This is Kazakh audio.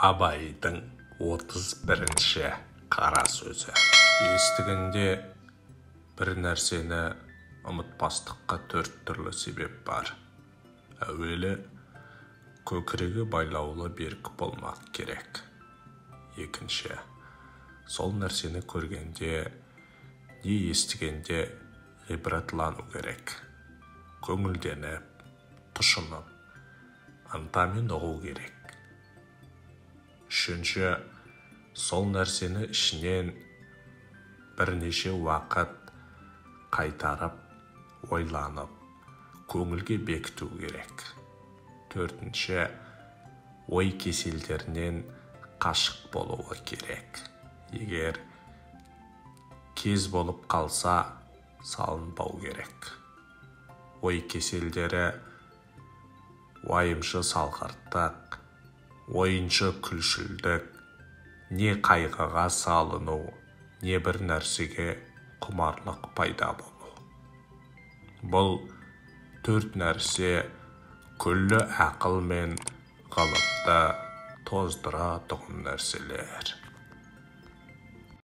Абайдың 31-ші қара сөзі. Естігінде бір нәрсені ұмытпастыққа 4 түрлі себеп бар. Әуелі, көкірегі байлаулы берік болмақ керек. Екінші, сол нәрсені көргенде, не естігенде ғибратлану керек. Көңілденіп, тұшынып, ынтамен ұғу керек. Үшінші, сол нәрсені ішінен бірнеше уақыт қайтарып, ойланып, көңілге бекіту керек. Төртінші, ой кеселдерінен қашық болуы керек. Егер кез болып қалса, салынбау керек. Ой кеселдері уайымшы салғырттық, ойыншы күлшілдік, не қайғыға салыну, не бір нәрсеге құмарлық пайда болу. Бұл 4 нәрсе күллі ақыл мен ғылымды тоздыра тұғын нәрселер.